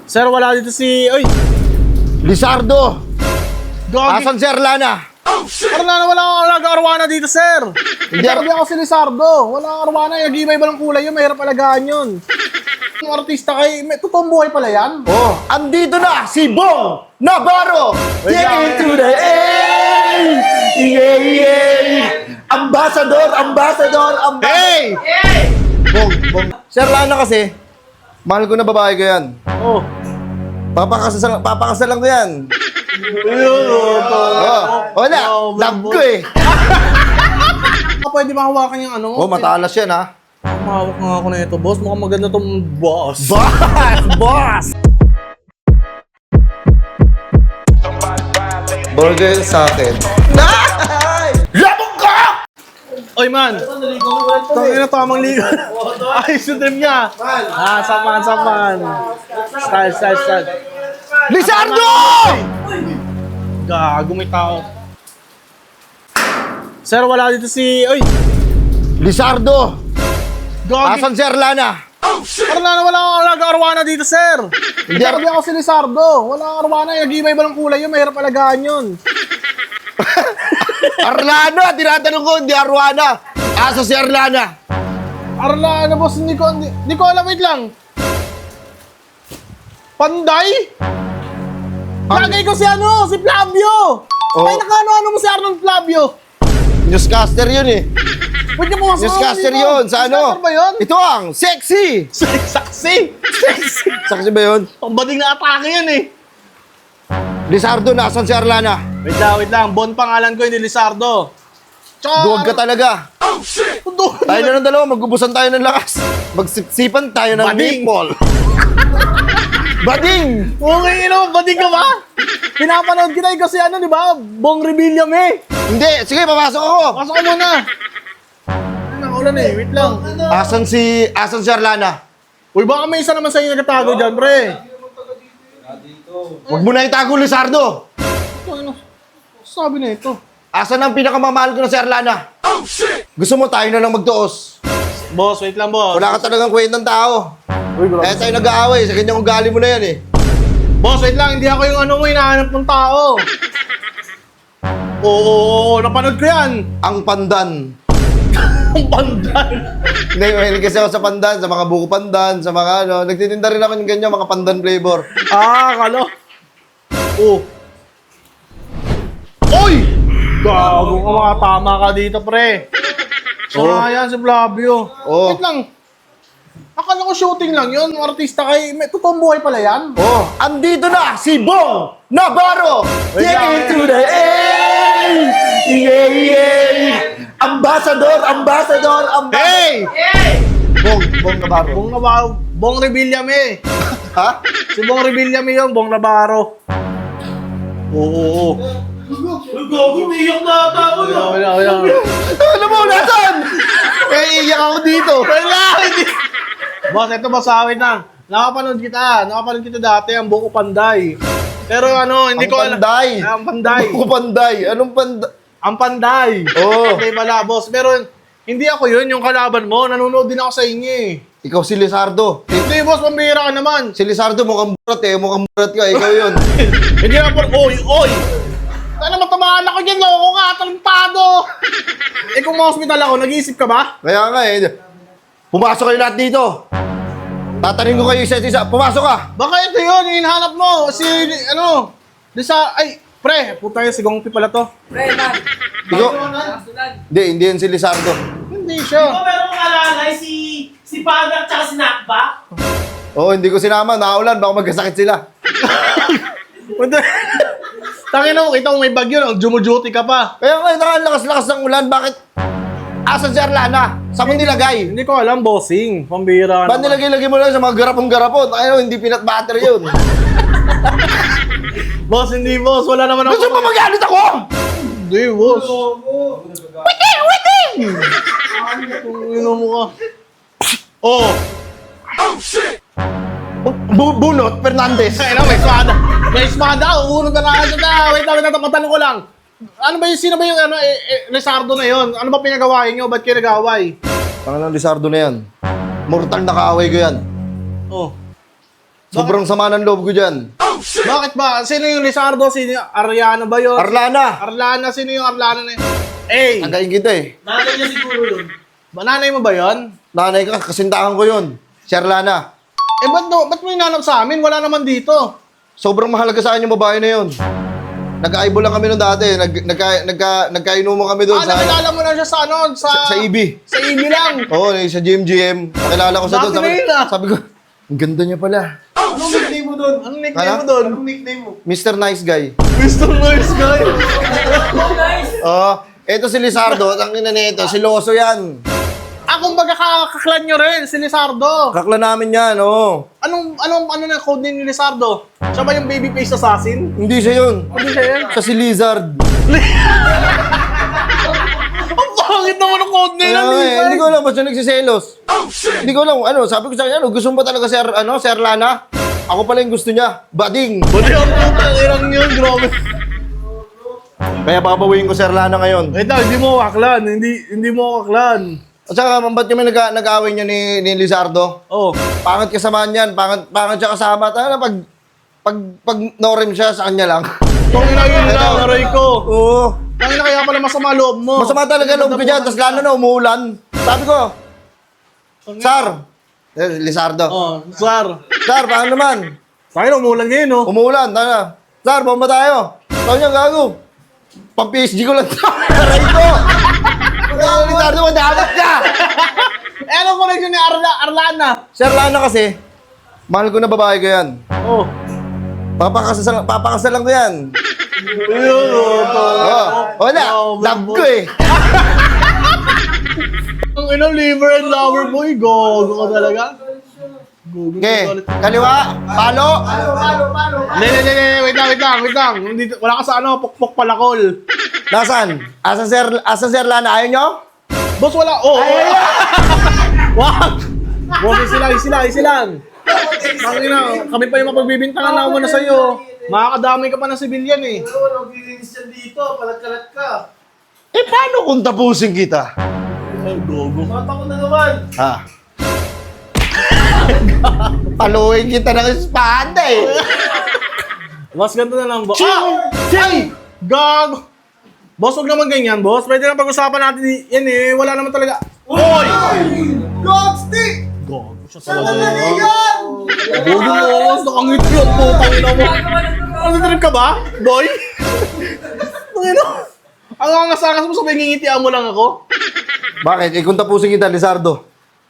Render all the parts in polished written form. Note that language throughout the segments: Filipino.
Sir, wala dito si... Uy! Lizardo! Gagi! Asan si Arlana? Arlana, wala akong nag-arwana dito, sir! Hindi ako si Lizardo. Wala akong arwana. Nag-iba-iba ng kulay yun. Mahirap alagaan yun. Yung artista kay... Totoong buhay pala yan. Oh, andito na si Bong Navarro! Take it to the end! Yeah, yeah! Ambassador! Hey! Bong. Si Arlana kasi, mahal ko na babae ko yan. Oh. Papakasalan ko yan. Wala, love ko eh. Pwede mahawakan yung ano? Oh, matalas yan ha. Mahawak nga ako na ito, boss. Mukhang maganda tong boss. Boss! Burger sa akin. Labong ka! Oy, man! Tangin na tamang ligo. Ayos yung dream niya. Saman. Style. Lizardo! Gago, may tao. Sir, wala dito si... Uy! Lizardo! Gagi! Asan si Arlana? Arlana, wala akong nag-arwana dito, sir! Hindi ako si Lizardo. Wala akong arwana. Nag-iba-iba ng kulay yun. Mahirap alagaan yun. Arlana! Tinatanong ko, hindi Arwana. Asa si Arlana? Arlana, boss. Hindi ko alam. Wait lang. Panday? Lagay ko si Flavio! Oh. Ay, nakaano-ano mo si Arnold Flavio? Newscaster yun eh. Pwede mo masama Newscaster yun sa ano? Newscaster ba yun? Ito ang sexy! Saksi! Saksi ba yun? Ang bading na atake yan eh. Lizardo, nasan si Arlana? Wait lang. Bon pangalan ko, hindi Lizardo. Tsaka, Duwag ka talaga. Duwag Tayo na ng dalawa, maggubusan tayo ng lakas. Magsipan tayo ng Bading. meatball. Bading! Okay, bading ka ba? Pinapanood kita kasi di ba? Bong Revilla me. Hindi, sige, papasok ako. Pasok ka muna. Nakaulan eh, wait lang. Asan si Arlana? Uy, baka may isa naman sa inyo nagtatago dyan, pre. Huwag mo na itago, Lizardo. Ano? Sabi na ito. Asan ang pinakamamahal ko na si Arlana? Gusto mo tayo na lang magtuos? Boss, wait lang, boss. Wala ka talagang kwentang tao. Uy, bro. Kaya tayo nag-aaway, sa ganyang ugali mo na yan eh. Boss, wait lang. Hindi ako yung hinahanap ng tao. Oo, napanood ko yan. Ang pandan. Ang pandan. Hindi, mahilig kasi ako sa pandan, sa mga buko pandan, sa mga ano. Nagtitinda rin ako ng ganyan, mga pandan flavor. Kalo. Oh. Oy! Gago ka, mga tama ka dito, pre. Yan si Flavio. Oh. Wait lang. Akala ko shooting lang yun. Artista kay... Totoong buhay pala yan. Oh, andito na si Bong Navarro! Take it to the end! Yeah, yeah! Ambassador! Hey! Bong Navarro. Bong Revilla me. Ha? Si Bong Revilla me yun, Bong Navarro. Oo. Gago, umiyak na ata ako na. Wala. Ano mo, nasan? Eh, iyak ako dito. Wala! Boss, ito basawin na. Nakapanood kita dati, ang buko panday. Pero hindi Ang ko alam. panday. Ang panday. Buko panday. Anong panday? Ang panday. Oo. Panday pala, boss. Pero hindi ako yun, yung kalaban mo. Nanonood din ako sa inyo eh. Ikaw si Lizardo. Hindi, boss, pambihira ka naman. Si Lizardo mukhang burat eh. Mukhang burat ka. Ikaw yun. Hindi na po, oy! Sana matamaan ako dyan, loko ka, talentado! Kung ma-hospital ako, nag-iisip ka ba? Kaya nga eh. Pumasok kayo lahat dito. Tatanin ko kayo isa-isa. Pumasok ka. Baka ito yun, yung hinahanap mo. Pre, puta yung sigongpi pala to. Ikaw? Hindi yan si Lizardo. Hindi Di ba siya. meron kong alalay si Padak tsaka si Nakba? Oo, hindi ko sinama. Naulan. Baka magkasakit sila. Tangin mo, kita mo may bagyo, jumujuti ka pa. Kaya nga, nakalakas-lakas ng ulan. Bakit? Asan si Arlana? Saan mo nilagay? Hindi ko alam, bossing. Pambihira Ba't nilagay-lagay mo lang sa mga garapon-garapon? Ayaw, hindi peanut butter yun. Boss, hindi boss. Wala naman Gusto mo magalit ako? Hindi, boss. Waiting! Ino mo ka. Oh! Bunot, Fernandez. Ay, may espada. May espada. Uunod ka na agad na. Wait lang, matanong ko lang. Sino ba yung Lizardo na yun? Ano ba pinagawain nyo? Ba't kayo nag-away? Pangalan Lizardo na yan. Mortal na kaaway ko yan. Oh. Sobrang sama ng loob ko dyan. Bakit ba? Sino yung Lizardo? Sino yung Ariana ba yun? Arlana! Arlana, sino yung Arlana na yun? Eh, Tagayin kita eh. Nanay niya siguro yun. nanay mo ba yun? Nanay ka, kasintahan ko yun. Si Arlana. Eh, ba't mo hinanap sa amin? Wala naman dito. Sobrang mahalaga sa akin yung babae na yun. Nagka-eyeball lang kami noon dati. Nagkainumo kami doon sa... nakilala mo na siya sa ano? Sa EB. Sa EB lang. Oo, sa GM. Nakilala ko sa doon. Dati na yun, ah. Sabi ko, ang ganda niya pala. Anong nickname mo doon? Anong nickname mo doon? Anong nickname mo? Mr. Nice Guy. Mr. Nice Guy. Oo. Eto si Lizardo, ang ina nito, si Loso yan. Kumbaga kakaklan nyo rin, si Lizardo. Kakla namin yan, oo. Ano na code name ni Lizardo? Siya ba yung babyface assassin? Hindi siya yun. Hindi siya yan. Siya si Lizard. Ang pangit naman ang code name ng Hindi ko alam ba't siya nagsiselos. Hindi ko alam, sabi ko sa kanya, gusto mo ba talaga si Arlana? Ako pala yung gusto niya. Bading. Bali ang putang irang yun, grabe. Kaya babawiin ko si Arlana ngayon. Wait lang, hindi mo kaklan. Hindi mo kaklan. At saka, ba't kami nag-away niya ni Lizardo? Oh. Pangit kasamahan yan. Pangit siya kasama. Tala, pag no-rim siya, sa kanya lang. Tangina yun lang, aray ko. Oo. Tangina kaya pala masama loob mo. Masama talaga loob ko dyan. Tapos lalo na umuulan. Sabi ko, Sar. Lizardo. Oh, Sar. Sar, paano naman? Sa akin, umulan ngayon, no? Umuulan. Tala. Sar, bomba tayo. Sabi niya, gago. Pang-PSG ko lang ito. Aray ko. Lizardo, madamat ka. Eh, anong connection ni Arlana? Si Arlana kasi, mahal ko na babae ko yan. Oh. Papakasalan ko yan. Ayun, Wala, love ko eh. Ang inang liver and lover boy, gogo ka talaga. Gogo Okay, ka ulit. kaliwa, palo. Hindi, wait lang. Wala ka sa ano, pokpok palakol. Nasaan? Asan si Arlana? Ayaw nyo? Boss, wala. Oh, wag! Boss, easy lang. Tangina, kami pa yung mapagbibintangan na ako na sa'yo. Makakadamay ka pa ng sibilyan eh. Ano, naglilinis yan dito. Palat-kalat ka. Eh, paano kung tapusin kita? Ay, gogo. Mata ko na naman. Ha? Paluin kita ng espada eh. Boss, ganito na lang, boss. Ay! Gago! Boss, huwag naman ganyan, boss. Pwede na pag-usapan natin yan eh. Wala naman talaga. Hoy! Godstick! Gago siya talaga. Gogo mo, boss. Nakangiti yun, putang ina mo. Ano, trip ka ba, boy? Tangina. Ang angas-angas mo sabi, ngingitian mo lang ako. Bakit? Eh, kung tapusin kita, Lizardo.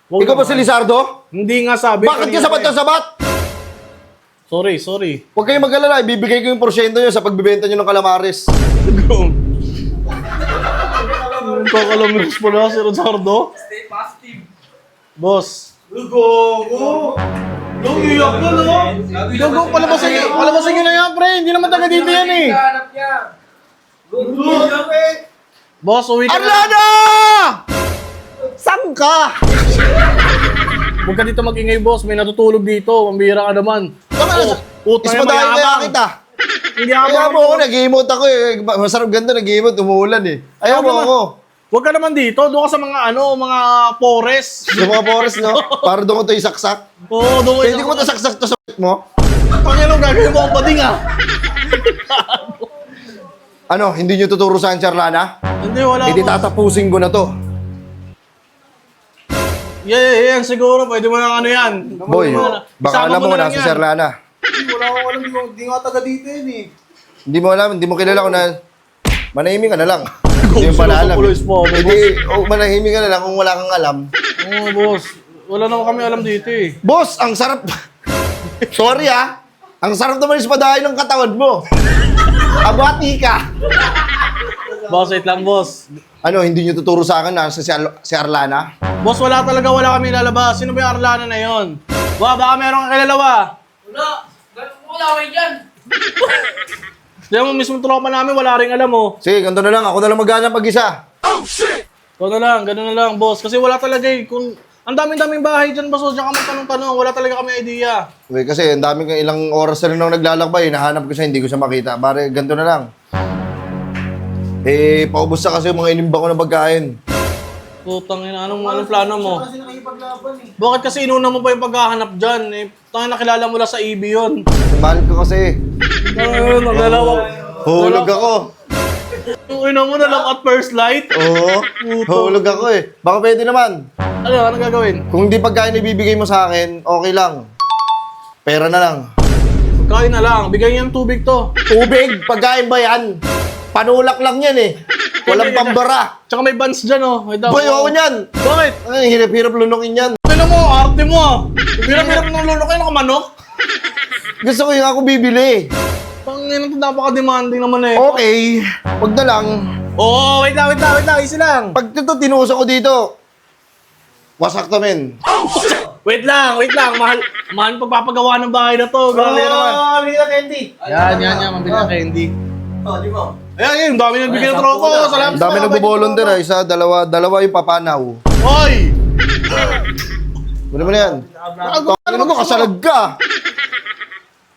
Ikaw ba si Lizardo? Hindi nga sabi. Bakit ka sabat na sabat? Sorry. Huwag kayong mag-alala, ibibigay ko yung porsyento nyo sa pagbibenta nyo ng calamares. Kakalamis po na si Rizardo. Stay positive. Boss. Gogo! Nung iyak ko, no? Gago, palabasin nyo na yan, pre. Hindi naman taga dito yan eh. Hanap niya. Gogo! Boss, uwi ka na. Arlana! Saan ka? Huwag ka dito mag-ingay, boss. May natutulog dito. Pambira ka naman. Utang yung Ispadahin kaya mayabang. kita. Hindi ako Ayaw mo ako, nag-emote ako eh. Masarap ganda, nag-emote, umuulan eh. Ayaw mo naman. ako. Huwag ka naman dito. Doon ka sa mga forest. Yung mga forest, no? Para doon ko ito isaksak. Oo, doon Pwede ko ito saksak to sa mo? Panginoon, gagawin mo ang bading ah. Ano, hindi nyo tuturo sa akin, Charlana? Hindi, wala Hindi ako. tatapusin ko na to. Yan, siguro. Pwede mo lang ano yan. Boy, baka alam mo na si Charlana. Wala ko alam, di nga taga dito yun eh. Hindi mo alam, hindi mo kilala ko na manahimik ka na lang. Hindi mo pala alam. Hindi, manahimik ka na lang kung wala kang alam. Oo, boss. Wala naman kami alam dito eh. Boss, ang sarap. Sorry ah. Ang sarap naman ispadahin ng katawan mo. Abati ka. Boss, wait lang, boss. Ano, hindi nyo tuturo sa akin na si Arlana? Boss, wala kami lalabas. Sino ba yung Arlana na yon? Baka meron kang kilalawa. Wala kayo dyan. Di mo mismo tropa namin, wala rin alam mo. Sige, ganito na lang. Ako na lang maghanap mag-isa. Ganun na lang, boss. Kasi wala talaga eh. Ang daming bahay dyan, boss. Diyan ka magtanong-tanong. Wala talaga kami idea. Okay, kasi ang dami kong ilang oras na rin ako naglalakbay. Nahanap ko siya, hindi ko siya makita. Pare, ganito na lang. Eh, paubos na kasi yung mga inimba ko na pagkain. Putang ina, anong plano mo? Kasi Bakit kasi inuna mo pa yung paghahanap dyan? Eh, tangin nakilala mo lang sa EB yun. Mahal ko kasi. Ayun, nagdalawa. Hulog ako. Yung ina mo na lang at first light. Oo. Hulog ako eh. Baka pwede naman. Ano gagawin? Kung di pagkain ibibigay mo sa akin, okay lang. Pera na lang. Kain na lang. Bigay niyan tubig to. Tubig, pagkain ba yan? Panulak lang yan eh. Walang pambara. Tsaka may buns dyan, oh. May daw. Boy, ako niyan. Bakit? Ay, hirap-hirap lunukin yan. Tingnan mo, arte mo ah. Hirap-hirap ng lulo kayo ng manok. Gusto ko yung ako bibili. Panginoon, napaka-demanding naman eh. Okay, wag na lang. Oo, wait lang. Easy lang. Pag ito tinusok ko dito, wasak to men. Wait lang. Mahal pagpapagawa ng bahay na to. Grabe naman. Mabili na candy. Yan. Mabili ng candy. Di ba? Ayan, dami nang bigyan ng tropa. Salamat Ang dami nagbo-volunteer ah. Isa, dalawa yung papanaw. Hoy! Ano mo na yan? Ano mo, kasalag ka.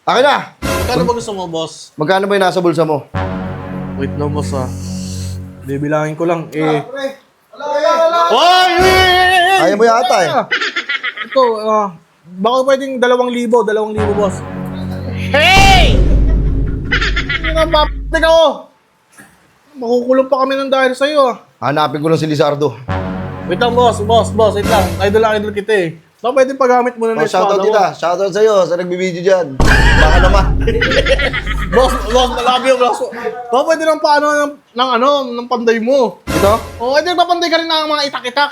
Akin na. Magkano ba gusto mo, boss? Magkano ba yung nasa bulsa mo? Wait lang, boss ah. Bibilangin ko lang. Eh. Wala. Hoy! Kaya mo yata eh. Ito, baka pwedeng 2,000, boss. Hey! Napapatig ako. Makukulong pa kami ng dahil sa'yo ah. Hanapin ko lang si Lizardo. Wait lang, boss. Wait lang. Idol kita eh. Baka pwedeng paggamit mo na Oh, ng shoutout espada mo. kita. Shoutout sa'yo sa nagbibideo dyan. Baka naman. Boss, love you, boss. Baka pwede ng paano ng panday mo. Ito? Oo, ito papanday ka rin ng mga itak-itak.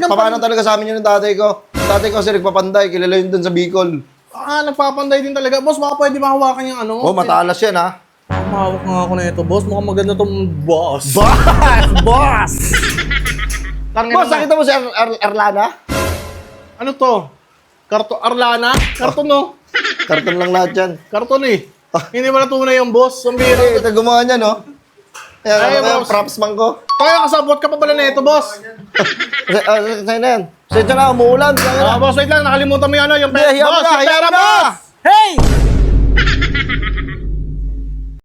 Paano talaga sa amin yun ng tatay ko? Yung tatay ko kasi nagpapanday. Kilala yun dun sa Bicol. Nagpapanday din talaga. Boss, baka pwede mahawakan yung ano. Oh, matalas yan ha. Mahawak nga ako na ito, boss. Mukhang maganda tong boss. Boss! Tangin Boss, na- nakita mo si Arlana? Ano to? Arlana? Karton no? Karton lang lahat yan. Karton eh. Hindi mo natunay yung boss. Ang bira. Ito gumawa niya, no? Ay, Kaya boss. props man ko. Kaya kasabot ka pa pala na ito, boss. Sa'yo na yan. Sa'yo na, umuulan. Sa'yo na. Boss, wait lang. Nakalimutan mo yung ano, yung Hindi, hiya mo boss, na, yung hiya pera, mo na. boss! Hey!